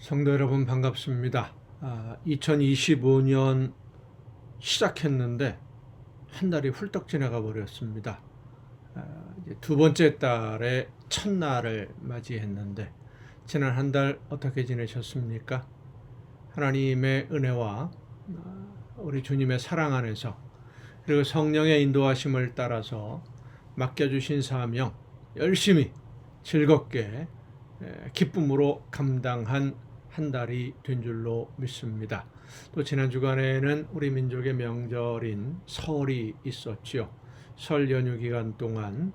성도 여러분 반갑습니다. 2025년 시작했는데 한 달이 훌떡 지나가 버렸습니다. 이제 두 번째 달의 첫날을 맞이했는데 지난 한 달 어떻게 지내셨습니까? 하나님의 은혜와 우리 주님의 사랑 안에서 그리고 성령의 인도하심을 따라서 맡겨주신 사명 열심히 즐겁게 기쁨으로 감당한 한 달이 된 줄로 믿습니다. 또 지난 주간에는 우리 민족의 명절인 설이 있었지요. 설 연휴 기간 동안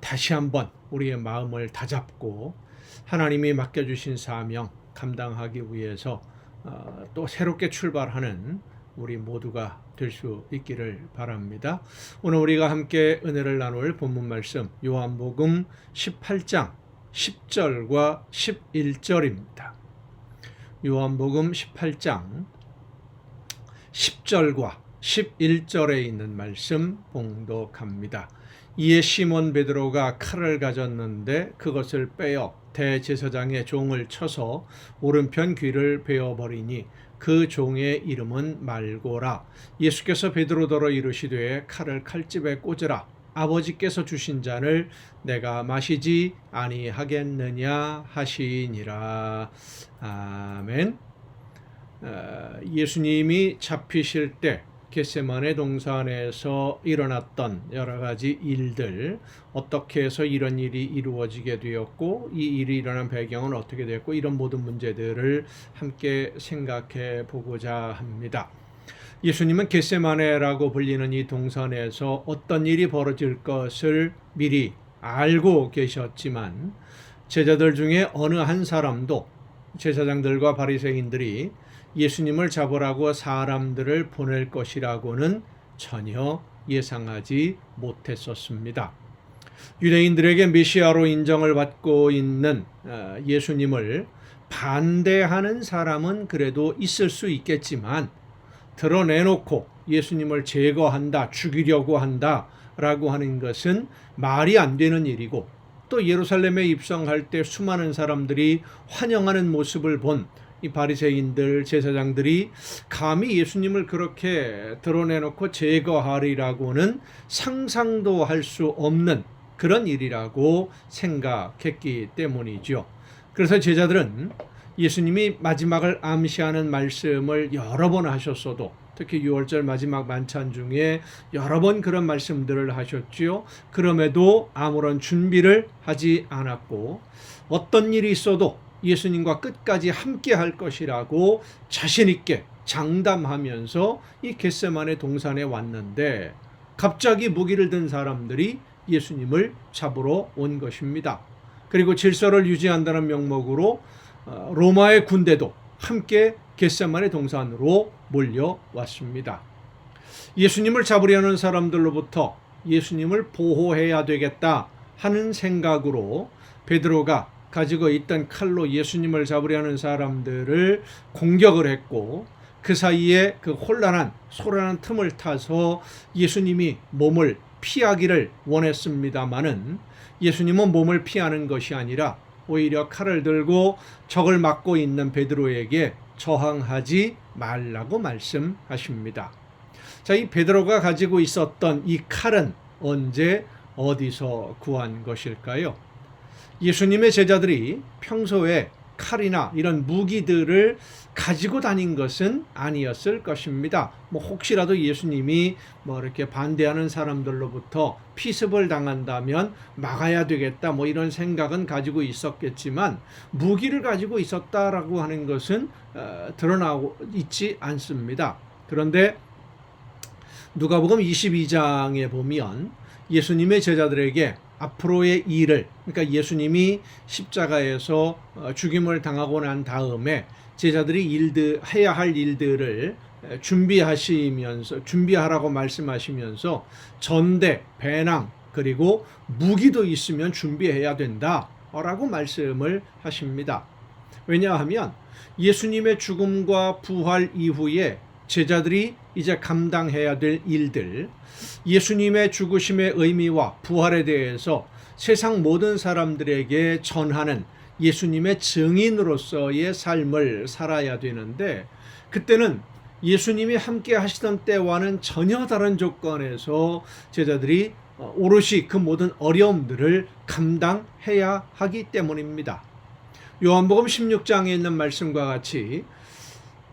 다시 한번 우리의 마음을 다잡고 하나님이 맡겨주신 사명 감당하기 위해서 또 새롭게 출발하는 우리 모두가 될 수 있기를 바랍니다. 오늘 우리가 함께 은혜를 나눌 본문 말씀 요한복음 18장 10절과 11절입니다. 요한복음 18장 10절과 11절에 있는 말씀 봉독합니다. 이에 시몬 베드로가 칼을 가졌는데 그것을 빼어 대제사장의 종을 쳐서 오른편 귀를 베어버리니 그 종의 이름은 말고라. 예수께서 베드로더러 이르시되 칼을 칼집에 꽂으라. 아버지께서 주신 잔을 내가 마시지 아니하겠느냐 하시니라. 아멘. 예수님이 잡히실 때 겟세마네 동산에서 일어났던 여러 가지 일들, 어떻게 해서 이런 일이 이루어지게 되었고 이 일이 일어난 배경은 어떻게 됐고 이런 모든 문제들을 함께 생각해 보고자 합니다. 예수님은 겟세마네라고 불리는 이 동산에서 어떤 일이 벌어질 것을 미리 알고 계셨지만 제자들 중에 어느 한 사람도 제사장들과 바리새인들이 예수님을 잡으라고 사람들을 보낼 것이라고는 전혀 예상하지 못했었습니다. 유대인들에게 메시아로 인정을 받고 있는 예수님을 반대하는 사람은 그래도 있을 수 있겠지만 드러내놓고 예수님을 제거한다, 죽이려고 한다라고 하는 것은 말이 안 되는 일이고 또 예루살렘에 입성할 때 수많은 사람들이 환영하는 모습을 본 이 바리새인들, 제사장들이 감히 예수님을 그렇게 드러내놓고 제거하리라고는 상상도 할 수 없는 그런 일이라고 생각했기 때문이죠. 그래서 제자들은 예수님이 마지막을 암시하는 말씀을 여러 번 하셨어도 특히 6월절 마지막 만찬 중에 여러 번 그런 말씀들을 하셨지요. 그럼에도 아무런 준비를 하지 않았고 어떤 일이 있어도 예수님과 끝까지 함께 할 것이라고 자신 있게 장담하면서 이 겟세마네 동산에 왔는데 갑자기 무기를 든 사람들이 예수님을 잡으러 온 것입니다. 그리고 질서를 유지한다는 명목으로 로마의 군대도 함께 겟세마네 동산으로 몰려왔습니다. 예수님을 잡으려는 사람들로부터 예수님을 보호해야 되겠다 하는 생각으로 베드로가 가지고 있던 칼로 예수님을 잡으려는 사람들을 공격을 했고 그 사이에 그 소란한 틈을 타서 예수님이 몸을 피하기를 원했습니다마는 예수님은 몸을 피하는 것이 아니라 오히려 칼을 들고 적을 막고 있는 베드로에게 저항하지 말라고 말씀하십니다. 자, 이 베드로가 가지고 있었던 이 칼은 언제 어디서 구한 것일까요? 예수님의 제자들이 평소에 칼이나 이런 무기들을 가지고 다닌 것은 아니었을 것입니다. 혹시라도 예수님이 이렇게 반대하는 사람들로부터 피습을 당한다면 막아야 되겠다 이런 생각은 가지고 있었겠지만 무기를 가지고 있었다라고 하는 것은 드러나고 있지 않습니다. 그런데 누가복음 22장에 보면 예수님의 제자들에게 앞으로의 일을, 그러니까 예수님이 십자가에서 죽임을 당하고 난 다음에 제자들이 해야 할 일들을 준비하라고 말씀하시면서 전대, 배낭, 그리고 무기도 있으면 준비해야 된다라고 말씀을 하십니다. 왜냐하면 예수님의 죽음과 부활 이후에 제자들이 이제 감당해야 될 일들, 예수님의 죽으심의 의미와 부활에 대해서 세상 모든 사람들에게 전하는 예수님의 증인으로서의 삶을 살아야 되는데, 그때는 예수님이 함께 하시던 때와는 전혀 다른 조건에서 제자들이 오롯이 그 모든 어려움들을 감당해야 하기 때문입니다. 요한복음 16장에 있는 말씀과 같이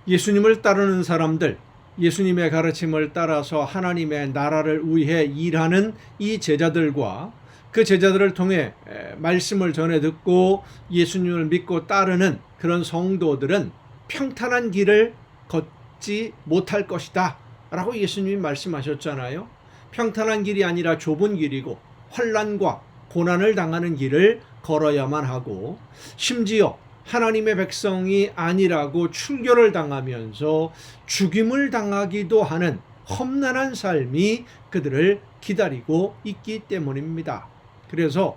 예수님을 따르는 사람들, 예수님의 가르침을 따라서 하나님의 나라를 위해 일하는 이 제자들과 그 제자들을 통해 말씀을 전해 듣고 예수님을 믿고 따르는 그런 성도들은 평탄한 길을 걷지 못할 것이다 라고 예수님이 말씀하셨잖아요. 평탄한 길이 아니라 좁은 길이고 환난과 고난을 당하는 길을 걸어야만 하고, 심지어 하나님의 백성이 아니라고 출교를 당하면서 죽임을 당하기도 하는 험난한 삶이 그들을 기다리고 있기 때문입니다. 그래서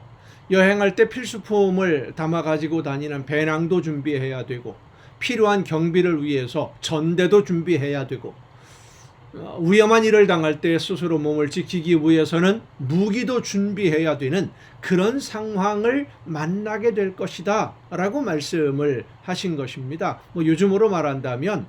여행할 때 필수품을 담아 가지고 다니는 배낭도 준비해야 되고, 필요한 경비를 위해서 전대도 준비해야 되고, 위험한 일을 당할 때 스스로 몸을 지키기 위해서는 무기도 준비해야 되는 그런 상황을 만나게 될 것이다 라고 말씀을 하신 것입니다. 요즘으로 말한다면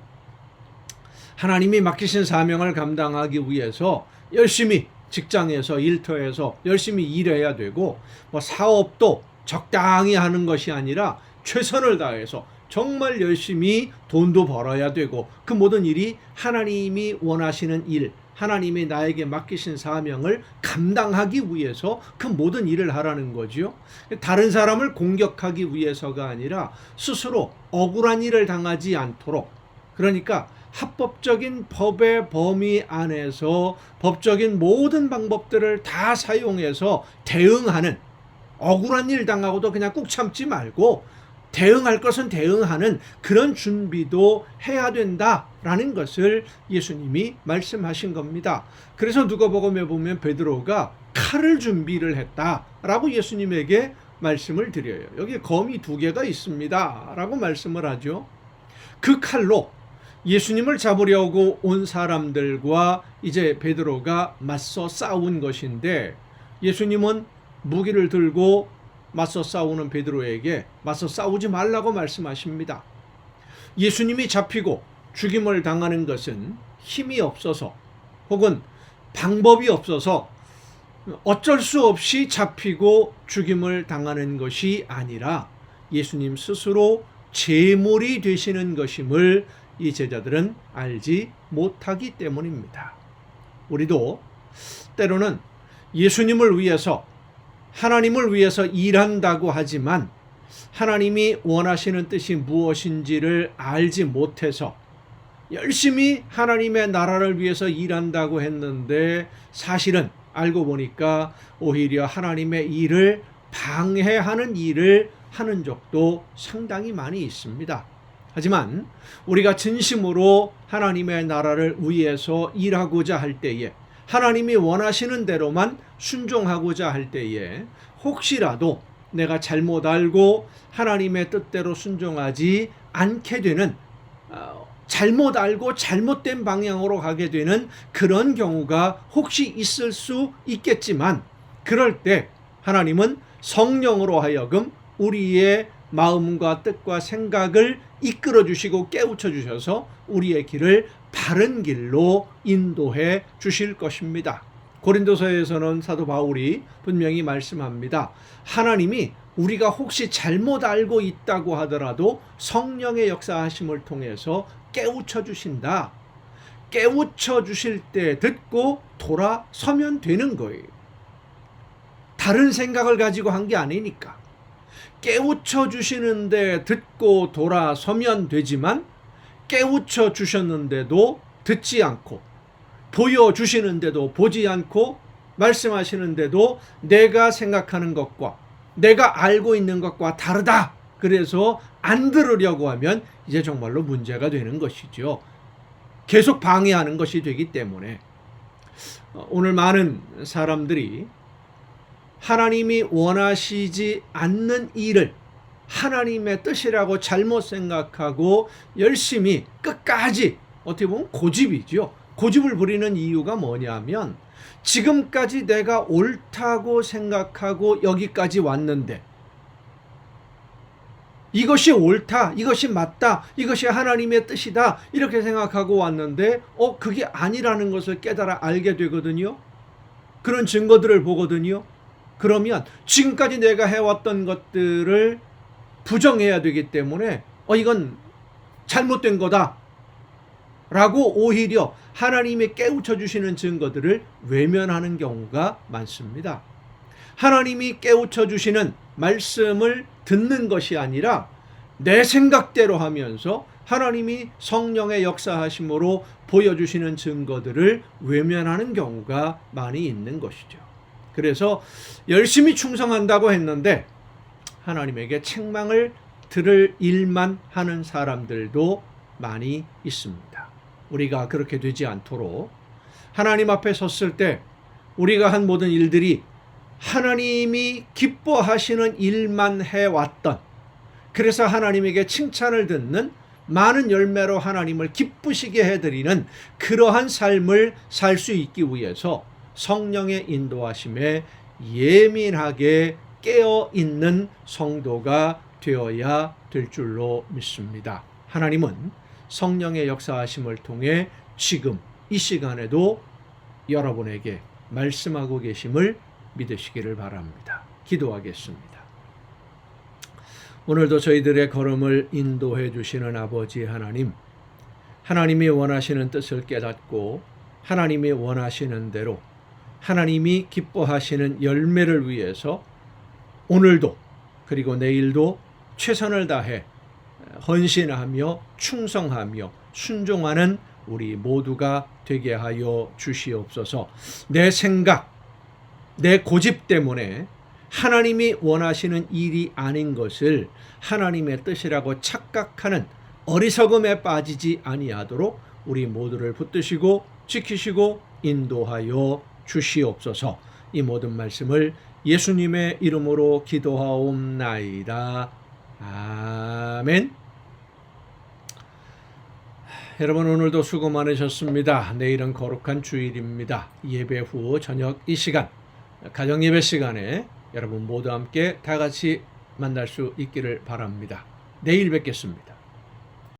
하나님이 맡기신 사명을 감당하기 위해서 열심히 직장에서 일터에서 열심히 일해야 되고, 사업도 적당히 하는 것이 아니라 최선을 다해서 정말 열심히 돈도 벌어야 되고, 그 모든 일이 하나님이 원하시는 일, 하나님이 나에게 맡기신 사명을 감당하기 위해서 그 모든 일을 하라는 거죠. 다른 사람을 공격하기 위해서가 아니라 스스로 억울한 일을 당하지 않도록, 그러니까 합법적인 법의 범위 안에서 법적인 모든 방법들을 다 사용해서 대응하는, 억울한 일 당하고도 그냥 꾹 참지 말고 대응할 것은 대응하는 그런 준비도 해야 된다라는 것을 예수님이 말씀하신 겁니다. 그래서 누가복음에 보면 베드로가 칼을 준비를 했다라고 예수님에게 말씀을 드려요. 여기 검이 2개가 있습니다 라고 말씀을 하죠. 그 칼로 예수님을 잡으려고 온 사람들과 이제 베드로가 맞서 싸운 것인데, 예수님은 무기를 들고 맞서 싸우는 베드로에게 맞서 싸우지 말라고 말씀하십니다. 예수님이 잡히고 죽임을 당하는 것은 힘이 없어서 혹은 방법이 없어서 어쩔 수 없이 잡히고 죽임을 당하는 것이 아니라 예수님 스스로 제물이 되시는 것임을 이 제자들은 알지 못하기 때문입니다. 우리도 때로는 예수님을 위해서, 하나님을 위해서 일한다고 하지만 하나님이 원하시는 뜻이 무엇인지를 알지 못해서 열심히 하나님의 나라를 위해서 일한다고 했는데, 사실은 알고 보니까 오히려 하나님의 일을 방해하는 일을 하는 적도 상당히 많이 있습니다. 하지만 우리가 진심으로 하나님의 나라를 위해서 일하고자 할 때에, 하나님이 원하시는 대로만 순종하고자 할 때에 혹시라도 내가 잘못 알고 하나님의 뜻대로 순종하지 않게 되는, 잘못 알고 잘못된 방향으로 가게 되는 그런 경우가 혹시 있을 수 있겠지만, 그럴 때 하나님은 성령으로 하여금 우리의 마음과 뜻과 생각을 이끌어 주시고 깨우쳐 주셔서 우리의 길을 바른 길로 인도해 주실 것입니다. 고린도서에서는 사도 바울이 분명히 말씀합니다. 하나님이 우리가 혹시 잘못 알고 있다고 하더라도 성령의 역사하심을 통해서 깨우쳐 주신다. 깨우쳐 주실 때 듣고 돌아서면 되는 거예요. 다른 생각을 가지고 한 게 아니니까. 깨우쳐 주시는데 듣고 돌아서면 되지만, 깨우쳐 주셨는데도 듣지 않고, 보여주시는데도 보지 않고, 말씀하시는데도 내가 생각하는 것과 내가 알고 있는 것과 다르다, 그래서 안 들으려고 하면 이제 정말로 문제가 되는 것이죠. 계속 방해하는 것이 되기 때문에 오늘 많은 사람들이 하나님이 원하시지 않는 일을 하나님의 뜻이라고 잘못 생각하고 열심히 끝까지, 어떻게 보면 고집이죠. 고집을 부리는 이유가 뭐냐면, 지금까지 내가 옳다고 생각하고 여기까지 왔는데 이것이 옳다, 이것이 맞다, 이것이 하나님의 뜻이다 이렇게 생각하고 왔는데 그게 아니라는 것을 깨달아 알게 되거든요. 그런 증거들을 보거든요. 그러면 지금까지 내가 해왔던 것들을 부정해야 되기 때문에 이건 잘못된 거다 라고 오히려 하나님이 깨우쳐 주시는 증거들을 외면하는 경우가 많습니다. 하나님이 깨우쳐 주시는 말씀을 듣는 것이 아니라 내 생각대로 하면서 하나님이 성령의 역사하심으로 보여주시는 증거들을 외면하는 경우가 많이 있는 것이죠. 그래서 열심히 충성한다고 했는데 하나님에게 책망을 들을 일만 하는 사람들도 많이 있습니다. 우리가 그렇게 되지 않도록 하나님 앞에 섰을 때 우리가 한 모든 일들이 하나님이 기뻐하시는 일만 해왔던, 그래서 하나님에게 칭찬을 듣는 많은 열매로 하나님을 기쁘시게 해드리는 그러한 삶을 살 수 있기 위해서 성령의 인도하심에 예민하게 깨어있는 성도가 되어야 될 줄로 믿습니다. 하나님은 성령의 역사하심을 통해 지금 이 시간에도 여러분에게 말씀하고 계심을 믿으시기를 바랍니다. 기도하겠습니다. 오늘도 저희들의 걸음을 인도해 주시는 아버지 하나님, 하나님이 원하시는 뜻을 깨닫고 하나님이 원하시는 대로 하나님이 기뻐하시는 열매를 위해서 오늘도 그리고 내일도 최선을 다해 헌신하며 충성하며 순종하는 우리 모두가 되게 하여 주시옵소서. 내 생각, 내 고집 때문에 하나님이 원하시는 일이 아닌 것을 하나님의 뜻이라고 착각하는 어리석음에 빠지지 아니하도록 우리 모두를 붙드시고 지키시고 인도하여 주시옵소서. 이 모든 말씀을 예수님의 이름으로 기도하옵나이다. 아멘. 여러분, 오늘도 수고 많으셨습니다. 내일은 거룩한 주일입니다. 예배 후 저녁 이 시간, 가정 예배 시간에 여러분 모두 함께 다 같이 만날 수 있기를 바랍니다. 내일 뵙겠습니다.